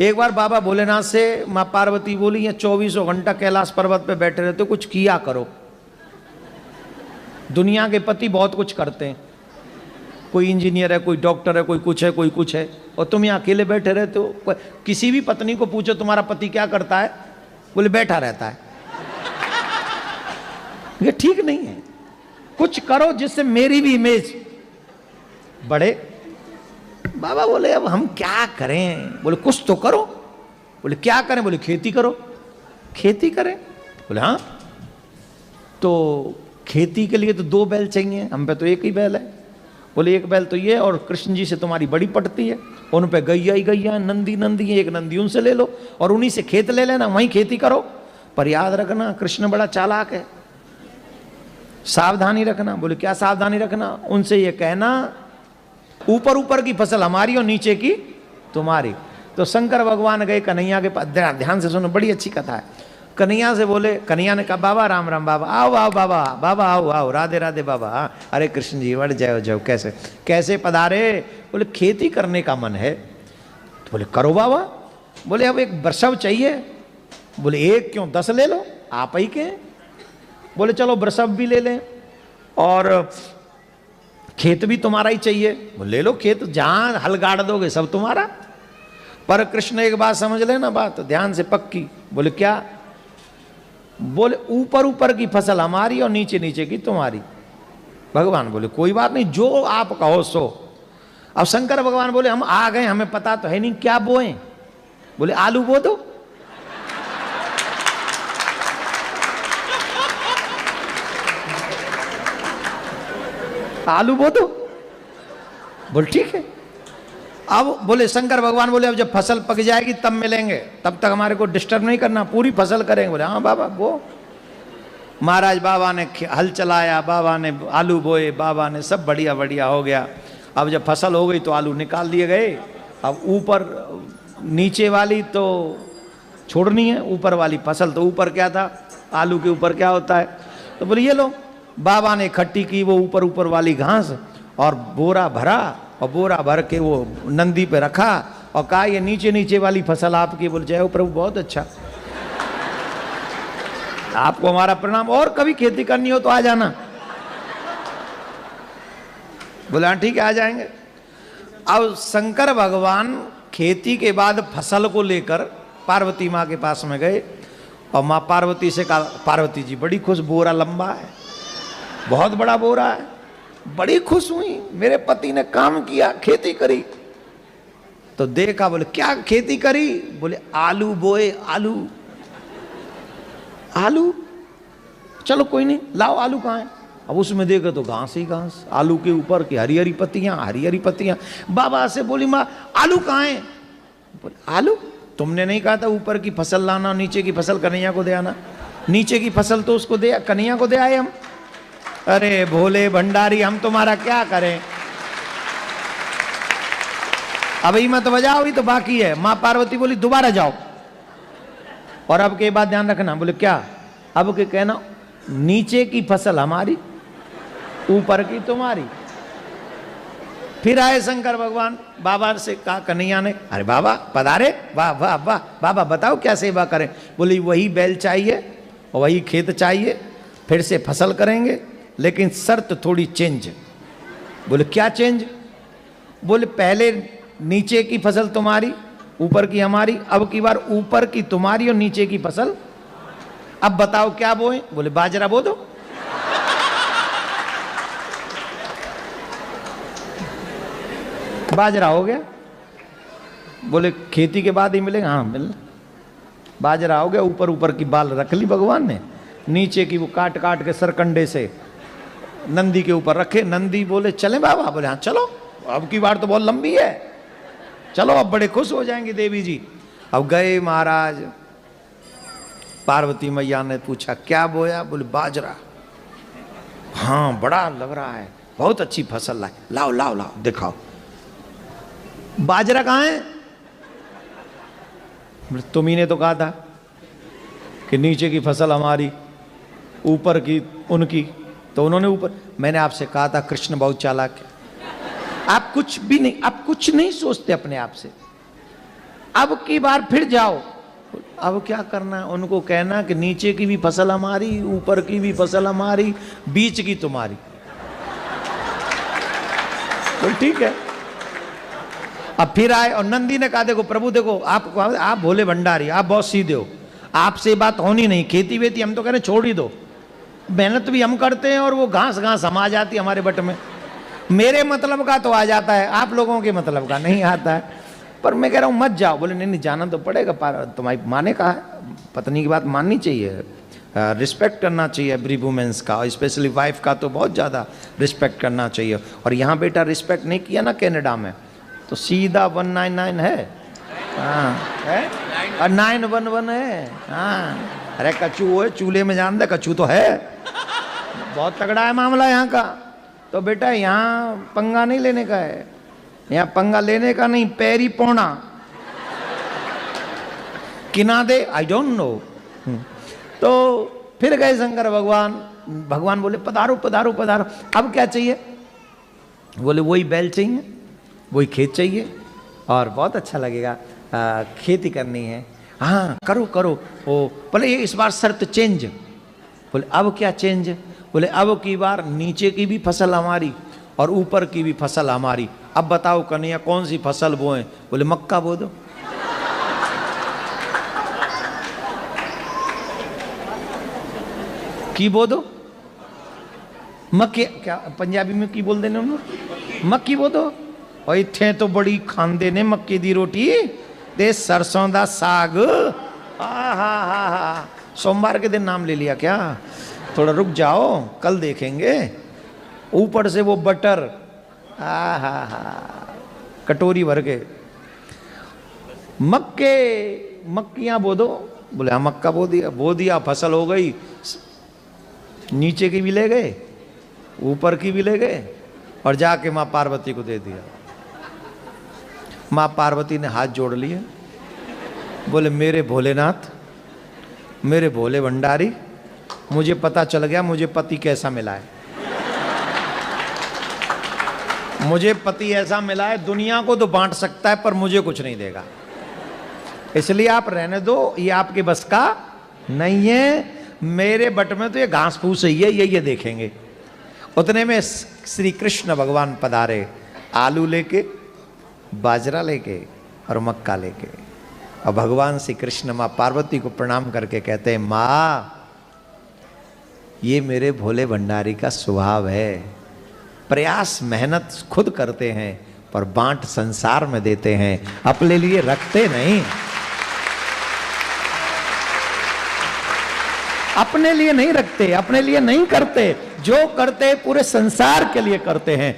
एक बार बाबा भोलेनाथ से माँ पार्वती बोली, ये 24 घंटा कैलाश पर्वत पे बैठे रहते, कुछ किया करो। दुनिया के पति बहुत कुछ करते हैं, कोई इंजीनियर है, कोई डॉक्टर है, कोई कुछ है, कोई कुछ है, और तुम यहाँ अकेले बैठे रहते हो। किसी भी पत्नी को पूछो तुम्हारा पति क्या करता है, बोले बैठा रहता है। ये ठीक नहीं है, कुछ करो जिससे मेरी भी इमेज बढ़े। बाबा बोले अब हम क्या करें? बोले कुछ तो करो। बोले क्या करें? बोले खेती करो। खेती करें? बोले हाँ। तो खेती के लिए तो 2 बैल चाहिए, हम पे तो एक ही बैल है। बोले एक बैल तो ये, और कृष्ण जी से तुम्हारी बड़ी पटती है, उन पे गैया ही गैया, नंदी नंदी है, एक नंदी उनसे ले लो और उन्हीं से खेत ले लेना, वहीं खेती करो। पर याद रखना कृष्ण बड़ा चालाक है, सावधानी रखना। बोले क्या सावधानी रखना? उनसे ये कहना ऊपर ऊपर की फसल हमारी और नीचे की तुम्हारी। तो शंकर भगवान गए कन्हैया के पास, ध्यान से सुनो, बड़ी अच्छी कथा है। कन्हैया से बोले, कन्हैया ने कहा बाबा राम राम। बाबा आओ आओ बाबा, बाबा आओ आओ, राधे राधे बाबा। अरे कृष्ण जी बढ़ जाओ जाओ, कैसे कैसे पधारे? बोले खेती करने का मन है। तो बोले करो बाबा। बोले अब एक वृषभ चाहिए। बोले एक क्यों, 10 ले लो, आप ही के। बोले चलो वृषभ भी ले लें, और खेत भी तुम्हारा ही चाहिए। बोले ले लो खेत, जहां हल गाड़ दोगे सब तुम्हारा। पर कृष्ण एक बात समझ लेना, बात ध्यान से पक्की। बोले क्या? बोले ऊपर ऊपर की फसल हमारी और नीचे नीचे की तुम्हारी। भगवान बोले कोई बात नहीं, जो आप कहो सो। अब शंकर भगवान बोले हम आ गए, हमें पता तो है नहीं क्या बोए। बोले आलू बो दो। आलू बो दो। बोल ठीक है। अब बोले शंकर भगवान बोले अब जब फसल पक जाएगी तब मिलेंगे, तब तक हमारे को डिस्टर्ब नहीं करना, पूरी फसल करेंगे। बोले हाँ बाबा वो। महाराज बाबा ने हल चलाया, बाबा ने आलू बोए, बाबा ने सब बढ़िया बढ़िया हो गया। अब जब फसल हो गई तो आलू निकाल दिए गए। अब ऊपर नीचे वाली तो छोड़नी है, ऊपर वाली फसल तो ऊपर क्या था, आलू के ऊपर क्या होता है। तो बोले ये लो। बाबा ने इकट्ठी की वो ऊपर ऊपर वाली घास और बोरा भरा, और बोरा भर के वो नंदी पे रखा और कहा ये नीचे नीचे वाली फसल आपकी। बोल जय हो प्रभु, बहुत अच्छा, आपको हमारा प्रणाम, और कभी खेती करनी हो तो आ जाना। बोला ठीक है आ जाएंगे। अब शंकर भगवान खेती के बाद फसल को लेकर पार्वती माँ के पास में गए और माँ पार्वती से कहा, पार्वती जी बड़ी खुश, बोरा लंबा है, बहुत बड़ा बोरा है, बड़ी खुश हुई, मेरे पति ने काम किया, खेती करी। तो देखा, बोले क्या खेती करी? बोले आलू बोए। आलू? आलू? चलो कोई नहीं, लाओ आलू कहाँ है? अब उसमें देखो तो घास ही घास, आलू के ऊपर की हरी हरी पत्तियां, हरी हरी पत्तियां। बाबा से बोली माँ आलू कहाँ है? बोले आलू? तुमने नहीं कहा था ऊपर की फसल लाना, नीचे की फसल कन्हैया को दे आना? नीचे की फसल तो उसको दे, कन्हैया को दे आए हम। अरे भोले भंडारी, हम तुम्हारा क्या करें? अभी मत बजाओ, ही तो बाकी है। माँ पार्वती बोली दोबारा जाओ, और अब के बाद ध्यान रखना। बोले क्या? अब के कहना नीचे की फसल हमारी, ऊपर की तुम्हारी। फिर आए शंकर भगवान, बाबा से कहा कन्हैया ने, अरे बाबा पधारे, वाह वाह वाह, बाबा बताओ क्या सेवा करें? बोली वही बैल चाहिए और वही खेत चाहिए, फिर से फसल करेंगे, लेकिन शर्त थोड़ी चेंज। बोले क्या चेंज? बोले पहले नीचे की फसल तुम्हारी, ऊपर की हमारी, अब की बार ऊपर की तुम्हारी और नीचे की फसल। अब बताओ क्या बोए? बोले बाजरा बो दो। बाजरा हो गया। बोले खेती के बाद ही मिलेगा? हाँ मिल। बाजरा हो गया, ऊपर ऊपर की बाल रख ली भगवान ने, नीचे की वो काट काट के सरकंडे से नंदी के ऊपर रखे। नंदी बोले चले बाबा? बोले हाँ चलो, अब की बार तो बहुत लंबी है, चलो अब बड़े खुश हो जाएंगे देवी जी। अब गए महाराज, पार्वती मैया ने पूछा क्या बोया? बोले बाजरा। हाँ बड़ा लग रहा है, बहुत अच्छी फसल लाए, लाओ लाओ लाओ दिखाओ। बाजरा कहाँ है? तुम ही ने तो कहा था कि नीचे की फसल हमारी, ऊपर की उनकी, तो उन्होंने ऊपर। मैंने आपसे कहा था कृष्ण बहुत चालाक है, आप कुछ भी नहीं, आप कुछ नहीं सोचते अपने आप से, अब की बार फिर जाओ। अब क्या करना है? उनको कहना कि नीचे की भी फसल हमारी, ऊपर की भी फसल हमारी, बीच की तुम्हारी। तो ठीक है। अब फिर आए और नंदी ने कहा देखो प्रभु देखो आप भोले भंडारी, आप बहुत सीधे हो, आपसे बात होनी नहीं, खेती वेती हम तो कह रहे छोड़ ही दो, मेहनत भी हम करते हैं और वो घास घास हम आ जाती है हमारे बट में, मेरे मतलब का तो आ जाता है, आप लोगों के मतलब का नहीं आता है। पर मैं कह रहा हूँ मत जाओ। बोले नहीं नहीं जाना तो पड़ेगा, तुम्हारी माँ ने कहा है, पत्नी की बात माननी चाहिए, रिस्पेक्ट करना चाहिए एवरी वुमेन्स का, स्पेशली वाइफ का तो बहुत ज़्यादा रिस्पेक्ट करना चाहिए। और यहाँ बेटा रिस्पेक्ट नहीं किया ना कनाडा में तो सीधा 199 है, हाँ है, और 911 है, हाँ। अरे कचू है चूल्हे में जान दे, कचू तो है, बहुत तगड़ा है मामला यहाँ का। तो बेटा यहाँ पंगा नहीं लेने का है, यहाँ पंगा लेने का नहीं, पैरी पौना किना दे आई डोंट नो। तो फिर गए शंकर भगवान, भगवान बोले पधारो पधारो पधारो। अब क्या चाहिए? बोले वही बैल चाहिए, वही खेत चाहिए और बहुत अच्छा लगेगा, खेती करनी है। हाँ करो करो। ओ बोले ये इस बार शर्त चेंज। बोले अब क्या चेंज? बोले अब की बार नीचे की भी फसल हमारी और ऊपर की भी फसल हमारी। अब बताओ कन्हैया कौन सी फसल बोए? बोले मक्का बो दो। की बो दो? मक्के क्या पंजाबी में की बोल देने उन्होंने? मक्की बो दो। और इत्थे तो बड़ी खांदे ने मक्के दी रोटी ते सरसों दा साग। हा सोमवार के दिन नाम ले लिया क्या? थोड़ा रुक जाओ कल देखेंगे। ऊपर से वो बटर, हा कटोरी भर के। मक्कियां बो दो। बोले हाँ मक्का बो दिया, फसल हो गई। नीचे की भी ले गए, ऊपर की भी ले गए और जाके माँ पार्वती को दे दिया। माँ पार्वती ने हाथ जोड़ लिए, बोले मेरे भोलेनाथ, मेरे भोले भंडारी, मुझे पता चल गया मुझे पति कैसा मिला है। मुझे पति ऐसा मिला है दुनिया को तो बांट सकता है पर मुझे कुछ नहीं देगा, इसलिए आप रहने दो, ये आपके बस का नहीं है। मेरे बट में तो ये घास फूस ही है, ये देखेंगे। उतने में श्री कृष्ण भगवान पधारे, आलू लेके, बाजरा लेके और मक्का लेके। और भगवान श्री कृष्ण माँ पार्वती को प्रणाम करके कहते हैं माँ ये मेरे भोले भंडारी का स्वभाव है, प्रयास मेहनत खुद करते हैं पर बांट संसार में देते हैं, अपने लिए रखते नहीं, अपने लिए नहीं रखते, अपने लिए नहीं करते, जो करते पूरे संसार के लिए करते हैं।